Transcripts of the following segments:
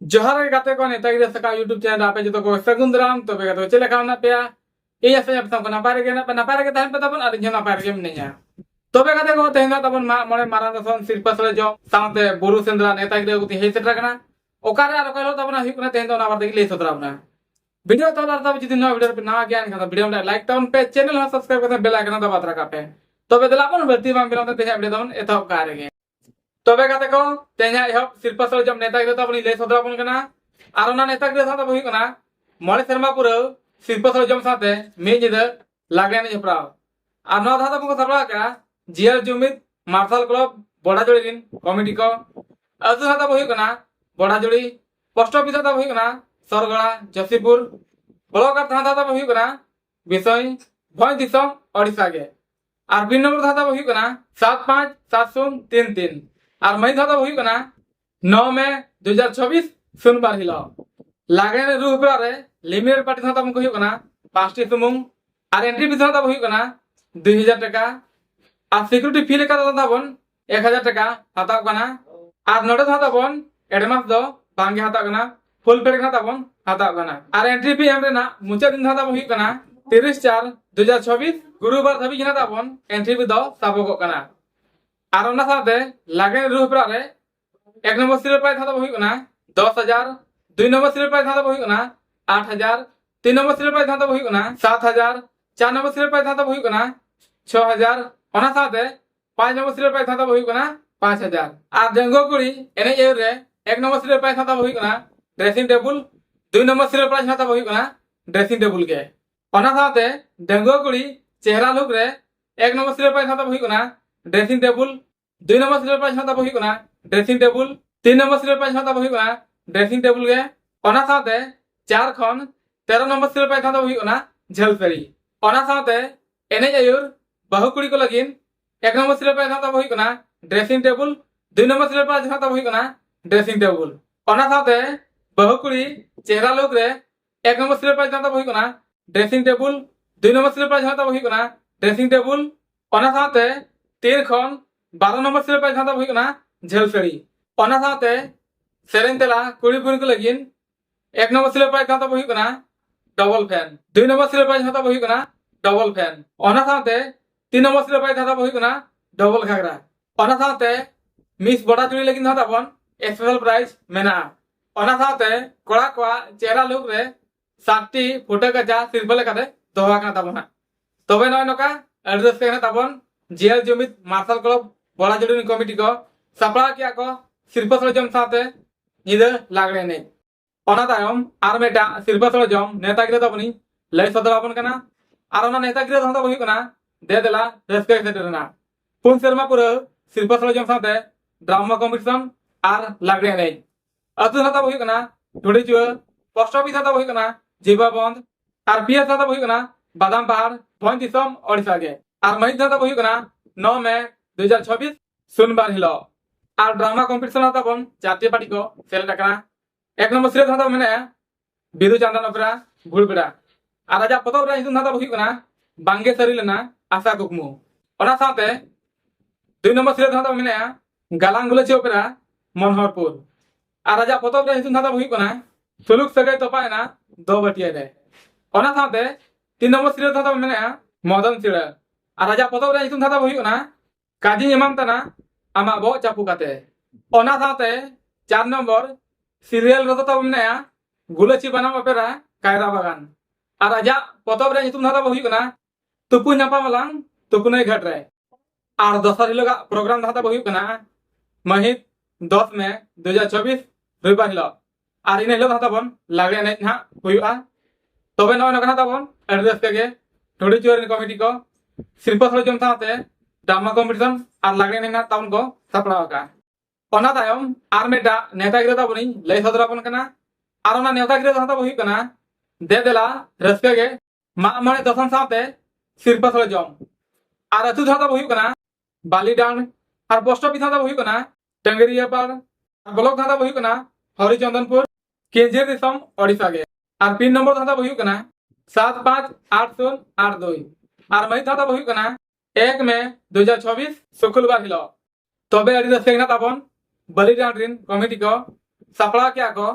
जोहार के गाते को नेतागिरी सका यूट्यूब चैनल आपे जो को सगुन दाराम तबे गाते को चले खाना पे ए ऐसे जब तक नपारे के तहन पे तबन आदि जना पारे के मिनिया तबे गाते को तेंगा तबन मोड़े मारा दसन सिरपसले जो सामते बुरु सेंद्रा नेतागिरी को हे सेटरा कना ओकारे आरो कहलो तबन हिक ना तेंदो ना बार देखि ले सतरावना वीडियो तो दार तब जिदिन वीडियो पे ना ज्ञान का वीडियो में लाइक टाउन पे चैनल हो सब्सक्राइब करते बेल आइकन दबा रखा पे तबे दलापन बर्ती मां बिलों ते वीडियो तबन एतो कारेगे तबे गाते को तेंगा एहब सिरपसले जब नेतागिरी तबन ले सतरावन कना आरो ना नेतागिरी साथ बहि कना मोड़े सेरमा पुरो सिरपसले जम साथे मेजिद लागने ने जपराव आर नो धाता को सबला का जियल जुमित मार्शल क्लब बड़ा जोड़ी दिन कमिटी को अजु धाता बहि कना बड़ा जोड़ी पोस्ट ऑफिस धाता बहि कना सरगड़ा जसीपुर ब्लॉक थाना धाता बहि कना विषय भय दिसम ओडिसा के आर बिन नंबर धाता बहि कना 757033 आर मई धाता बहि कना 9 मई 2024 सोमवार हिलो लागने ने रूपरा रे लिमिटेड पार्टी धाता बहि कना 5टी सुमुंग आर एंट्री फीस धाता बहि कना 2000 टाका आर सिक्योरिटी फी लेका धाता बन 1000 टाका हाता कना आर नोडे धाता बन एडवांस दो बांगे हाता कना फुल पेड हाता बन हाता कना आर एंट्री फी हमरे ना मुचा दिन धाता बहि कना 30/4/2024 गुरुवार धाबी जनाता बन एंट्री फी दो साबको कना आर ओना साथे लागने रूपरा रे एक नंबर सिरियल प्राइस धाता बहि कना 10000 2 नंबर सिरियल प्राइस धाता बहि कना 8000 3 नंबर सिरियल प्राइस धाता बहि कना 7000 4 नंबर सिरियल प्राइस धाता बहि कना 6000 ओना साथे 5 नंबर सिरियल प्राइस धाता बहि कना 5000 आर जंगो कुड़ी एने ए रे एक नंबर सिरियल प्राइस धाता बहि कना dressing table 2 number serial price धाता बहि कना ड्रेसिंग टेबल के ओना साथे जंगो कुड़ी चेहरा लुक रे एक नंबर सिरियल प्राइस धाता बहि कना dressing table 2 number serial price धाता बहि कना dressing table 3 number serial price धाता बहि कना ड्रेसिंग टेबल के ओना साथे 4 खन 13 नंबर सिरियल प्राइस धाता बहि कना झेल फेरी ओना साथे एने आयुर बहु कुड़ी को लगिन एक नंबर सिरियल प्राइस धाता बहि कना dressing table 2 number serial price धाता बहि कना ड्रेसिंग टेबल ओना साथे बहु कुड़ी चेहरा लोक रे एक नंबर सिरियल प्राइस धाता बहि कना dressing table 2 number serial price धाता बहि कना ड्रेसिंग टेबल ओना साथे 3 खन 12 नंबर सिरियल प्राइस धाता बहि कना झेल फेरी ओना साथे सेरेन तेला कुड़ी पुन को लगिन एक नंबर सिरियल प्राइस धाता बहि कना double fan 2 number serial price धाता बहि कना डबल फैन ओना साथे 3 नंबर सिरियल प्राइस धाता बहि कना डबल घागरा ओना साथे मिस बड़ा चुड़ी लगिन धाता बन स्पेशल प्राइस मेना ओना साथे कोड़ा कोआ चेहरा लुक रे 7टी फोटो का जा सिरपले काते दोहा का तबना तबे नय नका एड्रेस के तबन जेल जुमित मार्शल क्लब बड़ा जोड़ी कमिटी को सपड़ा किया को सिरपसले जम साथे निदे लागने ने ओना तायम आर मेटा सिरपसले जम नेतागिरी तबनी लय सदरापन कना आर ओना नेतागिरी धाता बहि कना दे देला रेस्पेक्ट सेटरना पुन शर्मा पुरो सिरपसले जम साथे ड्रामा कंपटीशन आर लागने ने अतु धाता बहि कना ढोड़ी चुआ पोस्ट ऑफिस धाता बहि कना जीवा बंद आर पीएस धाता बहि कना बादाम पहाड़ भन दिसम ओडिसा के आर मई धाता बहि कना 9 मई 2026 सोमवार हिलो आर ड्रामा कंपटीशन धाता बन 4टी पार्टी को सेलेक्ट कना एक नंबर सिरियल धाता मेने बिरु चांदन ओपेरा भुलबेड़ा आर राजा पतब रे हितुन धाता बहि कना बांगे सरिलेना आशा कुकमु ओना साथे 2 नंबर सिरियल धाता मेने गालांगुलची ओपेरा मनोहरपुर आर राजा पतब रे हितुन धाता बहि कना सुलुक सगै तोपायना दो बटिया रे ओना साथे 3 नंबर सिरियल धाता मेने मदन सिड़ा आर राजा पतब रे हितुन धाता बहि कना काजी एमाम तना आमा बो चापू काते ओना साथे 4 नंबर सिरियल रतो तब मेने गुलची बनाम ओपेरा कायरा बागान आर राजा पतब रे हितुन धाता बहि कना तुपु नापा मलांग तुपुनय घाट रे आर दोसर हिलोगा प्रोग्राम धाता बहि कना महित 10 मई 2024 रविवार हिलो आर इन हिलो धाता बन लागले ने ना हुयुआ तबे नय नकना ताबन एड्रेस के ढोड़ी चुआर कमिटी को सिरपसले जम साथे ड्रामा कंपटीशन आर लागले ने ना ताबन को सपड़ा का ओना तायम आर मेटा नेतागिरी ताबनी लय सदरापन कना आर ओना नेतागिरी धाता बहि कना दे देला रस्के के मा मणे दसन साथे सिरपसले जम आर अतु धाता बहि कना बालीडांड आर पोस्ट ऑफिस धाता बहि कना टंगरिया पार ब्लॉक धाता बहि कना हरिचंदनपुर केंजेर दिसम ओडिसा के आर पिन नंबर धाता बहि कना 758082 आर मई धाता बहि कना 1 मई 2024 शुक्रवार हिलो तबे अडी रस्के ना ताबन बलिडांड रिन कमिटी को सपड़ा क्या को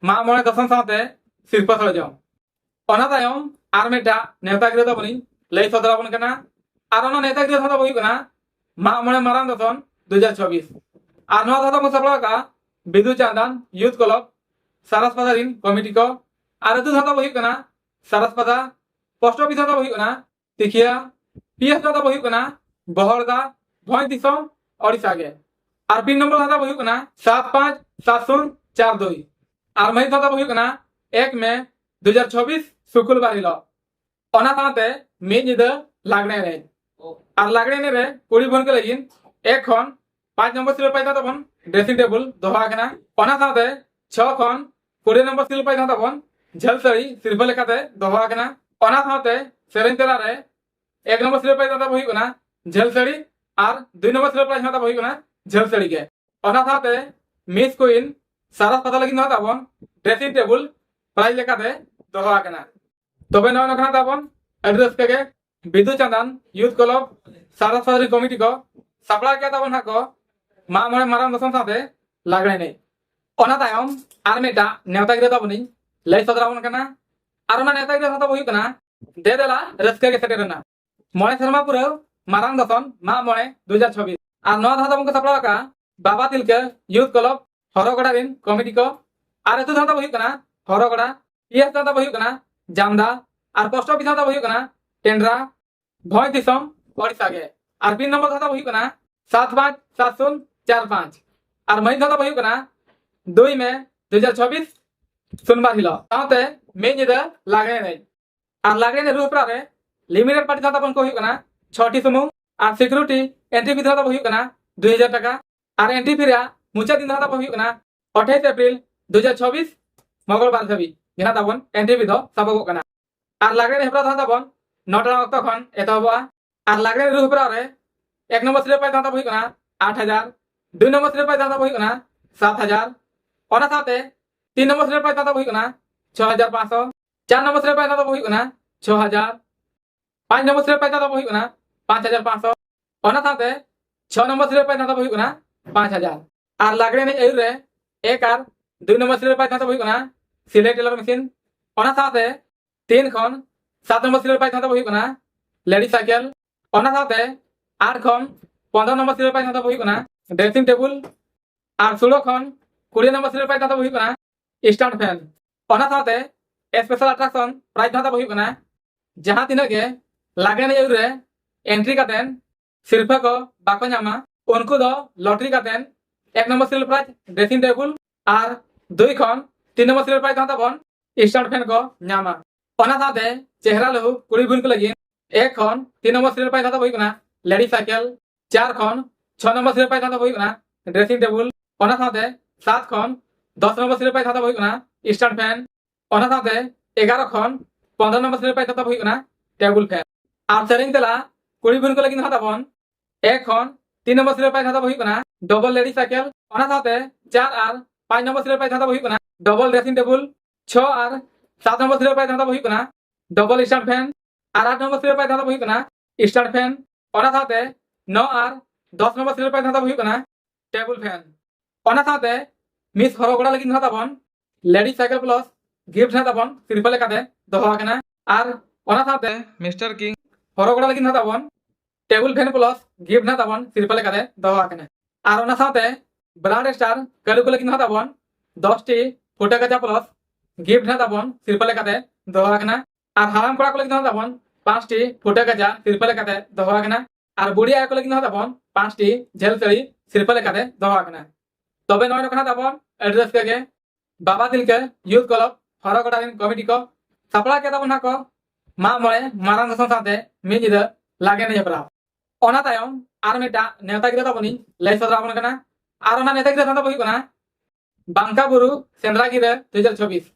ᱢᱟᱜ ᱢᱚᱬᱮ ᱫᱚᱥᱚᱱ ᱥᱟᱶᱛᱮ ᱥᱤᱨᱯᱟᱹ ᱥᱚᱲᱡᱚᱢ ᱚᱱᱟ ᱛᱟᱭᱚᱢ ᱟᱨ ᱢᱤᱫᱴᱟᱝ ᱱᱮᱣᱛᱟ ᱜᱤᱨᱟᱹ ᱛᱟᱵᱚᱱᱤᱧ ᱞᱟᱹᱭ ᱥᱚᱫᱚᱨ ᱟᱵᱚᱱ ᱠᱟᱱᱟ ᱟᱨ ᱚᱱᱟ ᱱᱮᱣᱛᱟ ᱜᱤᱨᱟᱹ ᱫᱚ ᱦᱩᱭᱩᱜ ᱠᱟᱱᱟ ᱢᱟᱜ ᱢᱚᱬᱮ ᱢᱟᱨᱟᱝ ᱫᱚᱥᱚᱱ 2024 ᱟᱨ ᱱᱚᱣᱟ ᱫᱚ ᱵᱚᱱ ᱥᱟᱯᱲᱟᱣ ᱠᱟᱜᱼᱟ ᱵᱤᱫᱩ ᱪᱟᱸᱫᱟᱱ ᱤᱭᱩᱛᱷ ᱠᱞᱟᱵ ᱥᱟᱨᱟᱥᱯᱟᱫᱟ ᱨᱤᱱ ᱠᱚᱢᱤᱴᱤ ᱠᱚ ᱟᱨ ᱟᱹᱛᱩ ᱫᱚ ᱦᱩᱭᱩᱜ ᱠᱟᱱᱟ ᱥᱟᱨᱟᱥᱯᱟᱫᱟ ᱯᱳᱥᱴ ᱚᱯᱷᱤᱥ ᱫᱚ ᱦᱩᱭᱩᱜ ᱠᱟᱱᱟ ᱛᱤᱠᱷᱤᱭᱟ ᱯᱤএᱥ ᱫᱚ ᱦᱩᱭᱩᱜ ᱠᱟᱱᱟ ᱵᱚᱦᱚᱲᱫᱟ ᱵᱷᱚᱸᱡ दिसोम ओडिशा गे और पिन नंबर दादा हुई कना 757042 और मई दादा हुई कना 1 मई 2024 शुक्रवार हिलो ओना साथे मी निदा लागणे रे और लागणे ने रे कुड़ी बन के लगिन एक खन 5 नंबर सिल पाई दादा बन ड्रेसिंग टेबल दोहा कना ओना साथे 6 खन 20 नंबर सिल पाई दादा बन झल सड़ी सिरफा लेकाते दोहा कना ओना साथे सेरेन तेला रे 1 नंबर सिल पाई दादा हुई कना झल सड़ी और 2 नंबर सिल पाई दादा हुई कना झल सड़ी के ओना साथे मिस क्वीन सारा पता लगिन दादा बन ड्रेसिंग टेबल प्राइज लेकाते दोहा कना तबे नय नखना ताबन एड्रेस के बिदु चंदन यूथ क्लब सारस्वती कमिटी को सपड़ा के ताबन हाको मा मणे माराम दसम साथे लागणे नै ओना तायम आर मेटा नेवता गिरा ताबनी लय सदरावन कना आर ओना नेवता गिरा साथा हुई कना दे देला रस्के के सेटेरना मणे शर्मा पुरो माराम दसम मा मणे 2026 आर नवा धाता बंको सपड़ा का बाबा तिलके यूथ क्लब हरगड़ा रिन कमिटी को आर एतु धाता हुई कना हरगड़ा इएस धाता हुई कना जामदा और पोस्ट ऑफिस धाता हुई कना टेंड्रा भोज दिसम ओडिशा के और पिन नंबर धाता हुई कना 757045 और मई धाता हुई कना 2 मई 2024 सोमवार हिलो साथे मे निदा लागणे नै और लागणे ने रूपरा रे लिमिटेड पार्टी धाता बन को हुई कना 6टी समूह और सिक्योरिटी एंट्री फी धाता हुई कना 2000 टाका और एंट्री फीरा मुचा दिन धाता हुई कना 28 अप्रैल 2024 मंगलवार धबी यहाँ ताबन एंट्री फी दो सबको कना और लागणे हेपरा धाता बन 9टा वक्त खन एतबा और लागणे रूपरा रे 1 नंबर सिले पाई धाता हुई कना 8000 2 नंबर सिले पाई धाता हुई कना 7000 ओना साथे 3 नंबर सिले पाई धाता हुई कना 6500 4 नंबर सिले पाई धाता हुई कना 6000 5 नंबर सिले पाई धाता हुई कना 5500 ओना साथे 6 नंबर सिले पाई धाता हुई कना 5000 और लागणे ने एउ रे 1 और 2 नंबर सिले पाई धाता हुई कना सिलाई टेलर मशीन ओना साथे 3 खन 7 नंबर सिले पाई धाता हुई कना लेडी साइकिल ओना साथे 8 खन 15 नंबर सिले पाई धाता हुई कना ड्रेसिंग टेबल और 16 खन 20 नंबर सिले पाई धाता हुई कना स्टैंड फैन ओना साथे स्पेशल अट्रैक्शन प्राइस धाता हुई कना जहां तिना के लागणे एउ रे एंट्री कातेन सिरफा को बाको न्यामा उनको दो लॉटरी कातेन 1 नंबर सिले प्राइस ड्रेसिंग टेबल और 2 खन 3 नंबर सिले प्राइस धाता बन स्टैंड फैन को न्यामा ओना साथे चेहरा लहु कुड़ी बुन को लगी 1 खन 3 नंबर सिले पाई धाता हुई कना लेडी साइकिल 4 खन 6 नंबर सिले पाई धाता हुई कना ड्रेसिंग टेबल ओना साथे 7 खन 10 नंबर सिले पाई धाता हुई कना स्टैंड फैन ओना साथे 11 खन 15 नंबर सिले पाई धाता हुई कना टेबल फैन और सेरिंग तेला कुड़ी बुन को लगी धाता बन 1 खन 3 नंबर सिले पाई धाता हुई कना डबल लेडी साइकिल ओना साथे 4 और 5 नंबर सिले पाई धाता हुई कना डबल ड्रेसिंग टेबल 6 और 7 नंबर सिले पाई धाता हुई कना डबल स्टैंड फैन और 8 नंबर सिले पाई धाता हुई कना स्टैंड फैन ओना साथे 9 और 10 नंबर सिले पाई धाता हुई कना टेबल फैन ओना साथे मिस हरगड़ा लगी धाता बन लेडी साइकिल प्लस गिफ्ट धाता बन सिरपा लेकाते दोहा कना और ओना साथे मिस्टर किंग हरगड़ा लगी धाता बन टेबल फैन प्लस गिफ्ट धाता बन सिरपा लेकाते दोहा कना और ओना साथे ब्रांड स्टार कलु को लगी धाता बन 10टी फोटो गजा प्लस गिफ्ट धाता बन सिरपा लेकाते दोहा कना और हाराम कड़ा को लगी धाता बन 5टी फोटो गजा सिरपा लेकाते दोहा कना और बुढ़िया को लगी धाता बन 5टी झेल सड़ी सिरपा लेकाते दोहा कना तबे नय नखना ताबन एड्रेस के बाबा तिलके यूथ क्लब हरगड़ा रिन कमिटी को सपड़ा के ताबन हाको मा मळे मारान दसम साथे मी निदा लागे नै जपरा ओना तायम आर मेटा नेवता गिरा ताबनी लय सदराबन कना और ओना नेता गिरा ताबन हुई कना बांका बुरु सेंद्रा गिरा 2024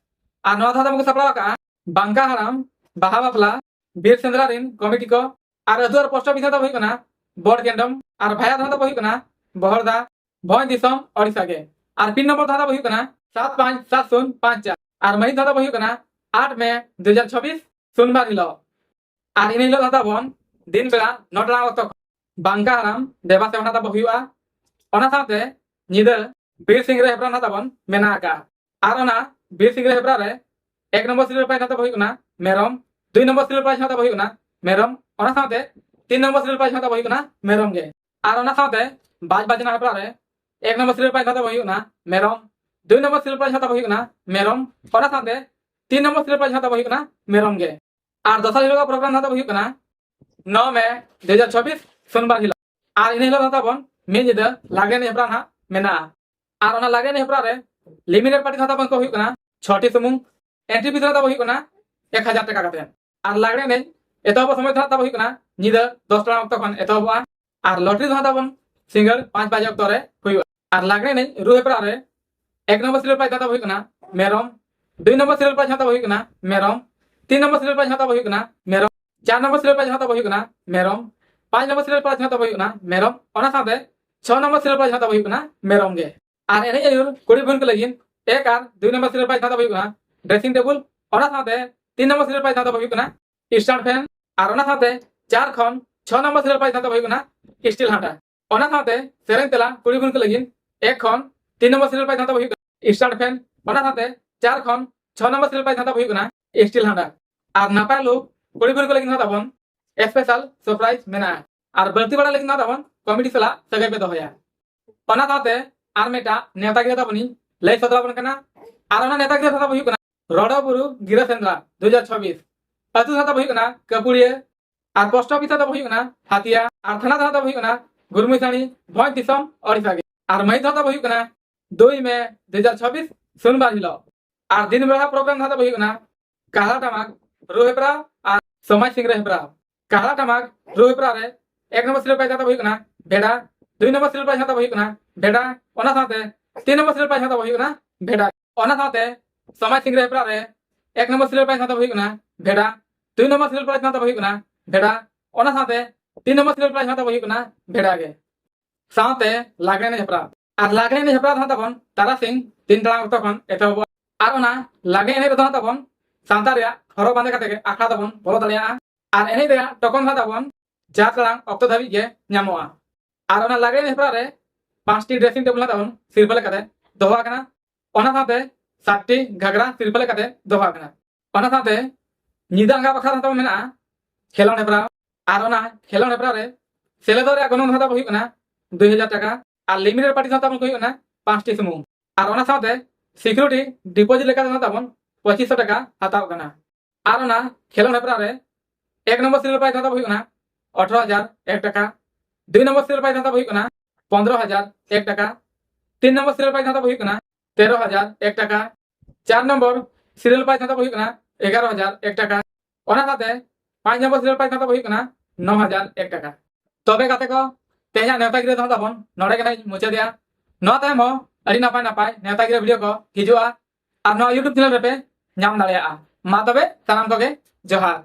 और नवा धाता मको सपड़ा का बांका हाराम बाहा बापला बीर सेंद्रा रिन कमिटी को और अदुआर पोस्ट ऑफिस धाता हुई कना बोर्ड केंडम और भाया धाता हुई कना बहरदा भोज दिसम ओडिशा के और पिन नंबर धाता हुई कना 757054 और मई धाता हुई कना 8 मई 2026 सोमवार हिलो और इन हिलो धाता बन दिन बेला 9टा वक्त बांका हाराम देवा सेवा धाता हुईआ ओना साथे निदा बीर सिंह रे हेपरा धाता बन मेना का और ओना 20 সিঙ্গেল হেপ্রা রে 1 নম্বর সিরিয়াল প্রাইজ হাতে বহিকনা মেরম 2 নম্বর সিরিয়াল প্রাইজ হাতে বহিকনা মেরম ওনা সাথে 3 নম্বর সিরিয়াল প্রাইজ হাতে বহিকনা মেরম গে আর ওনা সাথে বাজ বাজনা হেপ্রা রে 1 নম্বর সিরিয়াল প্রাইজ হাতে বহিকনা মেরম 2 নম্বর সিরিয়াল প্রাইজ হাতে বহিকনা মেরম ওনা সাথে 3 নম্বর সিরিয়াল প্রাইজ হাতে বহিকনা মেরম গে আর দশার হিলো প্রোগ্রাম হাতে বহিকনা 9 মে 2024 সোমবার হিলো আর ইনি হিলো হাতে বন মেজিদা লাগেন হেপ্রা না মেনা আর ওনা লাগেন হেপ্রা রে লিমিটেড পার্টি হাতে বন ko huyuk kana 6টি সমুং এন্ট্রি ফিস হাতে huyuk kana 1000 টাকা কাতে আর লাগড়ে নেই এতব সময় হাতে huyuk kana নিদা 10 টাকা অক্ত খন এতব আর লটারি হাতে বন সিঙ্গেল 5 বাজে অক্ত রে huyuk আর লাগড়ে নেই রু হেপ্রা রে 1 নম্বর সিরিয়াল প্রাইজ হাতে huyuk kana মেরম 2 নম্বর সিরিয়াল প্রাইজ হাতে huyuk kana মেরম 3 নম্বর সিরিয়াল প্রাইজ হাতে huyuk kana মেরম 4 নম্বর সিরিয়াল প্রাইজ হাতে huyuk kana মেরম 5 নম্বর সিরিয়াল প্রাইজ হাতে huyuk kana মেরম ওনা সাথে 6 নম্বর সিরিয়াল প্রাইজ হাতে huyuk kana মেরম গে আর এনে এর কোড়ি ফোন কে লাগিন एक আর 2 নম্বর সিরিয়াল প্রাইজ হাতে huyuk kana ড্রেসিং টেবিল ওনা সাথে 3 নম্বর সিরিয়াল প্রাইজ হাতে huyuk kana স্ট্যান্ড ফ্যান আর ওনা সাথে 4 খন 6 নম্বর সিরিয়াল প্রাইজ হাতে huyuk kana স্টিল হাঁটা ওনা সাথে সেরেন তেলা কোড়ি ফোন কে লাগিন এক খন 3 নম্বর সিরিয়াল প্রাইজ হাতে huyuk kana স্ট্যান্ড ফ্যান ওনা সাথে 4 খন 6 নম্বর সিরিয়াল প্রাইজ হাতে huyuk kana স্টিল হাঁটা আর নাপায় লোক কোড়ি ফোন কে লাগিন হাতে বন স্পেশাল সারপ্রাইজ মেনা আর বলতি বড়া লাগিন হাতে বন কমেডি সালা সগাই পে দহয়া ওনা সাথে আর মেটা নেতাগিরি তাবনি লাই সদরাবন kana আর ওনা নেতাগিরি সাথে huyuk kana রডাবুরু গিরাসেন্দ্রা 2026 আতু সাথে huyuk kana কাপুড়িয়ে আর পোস্ট অফিস সাথে huyuk kana হাতিয়া আর থানা সাথে huyuk kana গুরমুসানি ভয় দিসম ওড়িশা গে আর মাই সাথে huyuk kana 2 মে 2026 সোমবার হিলো আর দিন বেলা প্রোগ্রাম সাথে huyuk kana কালা টামাক রোহেপ্রা আর সমাজ সিং রেহেপ্রা কালা টামাক রোহেপ্রা রে 1 নম্বর সিরিয়াল প্রাইজ হাতে huyuk kana ভেড়া 2 নম্বর সিরিয়াল প্রাইজ হাতে huyuk kana ভেড়া ওনা সাথে 3 নম্বর সিরিয়াল প্রাইজ হাতে huyuk kana ভেড়া ওনা সাথে সমাজ সিং রেহেপ্রা রে 1 নম্বর সিরিয়াল প্রাইজ হাতে huyuk kana ভেড়া 2 নম্বর সিরিয়াল প্রাইজ হাতে huyuk kana ভেড়া ওনা সাথে 3 নম্বর সিরিয়াল প্রাইজ হাতে huyuk kana ভেড়া গে সাথে লাগনে হেপ্রা আর লাগনে হেপ্রা হাতে বন তারা সিং 3 টাকা তখন এটা আর ওনা লাগনে রে হাতে বন সান্তারিয়া হরো বাঁধে কাতে আখড়া তখন বলো দালিয়া আর এনে দেয়া তখন হাতে বন 4 টাকা অক্ত ধাবি গে ᱧᱟᱢᱚᱜᱼᱟ আর ওনা লাগনে হেপ্রা রে 5টি ড্রেসিং টেবিল হাতে বন সিরপলে কাতে দোয়া kana ওনা সাথে 7টি ঘাগরা সিরপলে কাতে দোয়া kana ওনা সাথে নিদাঙ্গা বাখরা হাতে মেনা খেলন হেপ্রা আর ওনা খেলন হেপ্রা রে সেলেদরে আগনন হাতে huyuk kana 2000 টাকা আর লিমিটেড পার্টি হাতে huyuk kana 5টি সমুং আর ওনা সাথে সিকিউরিটি ডিপোজিট লেখা হাতে 2500 টাকা হাতাও kana আর ওনা খেলন হেপ্রা রে 1 নম্বর সিরিয়াল প্রাইজ হাতে huyuk kana 18001 টাকা 2 নম্বর সিরিয়াল প্রাইজ হাতে huyuk kana 15001 টাকা 3 নম্বর সিরিয়াল প্রাইজ হাতে huyuk kana 13001 টাকা 4 নম্বর সিরিয়াল প্রাইজ হাতে huyuk kana 11001 টাকা ওনা সাথে 5 নম্বর সিরিয়াল প্রাইজ হাতে huyuk kana 9001 টাকা তবে কাতে ko তেহা নেতাগিরি হাতে বন নড়ে গেনাই মুছে দিয়া নো তাইম ho আরি নাপাই নাপাই নেতাগিরি ভিডিও ko হিজুआ আর নো ইউটিউব চ্যানেল রে पे ᱧᱟᱢ ᱫᱟᱲᱮᱭᱟᱜᱼᱟ ᱢᱟ ᱛᱚᱵᱮ ᱥᱟᱱᱟᱢ ᱠᱚᱜᱮ ᱡᱚᱦᱟᱨ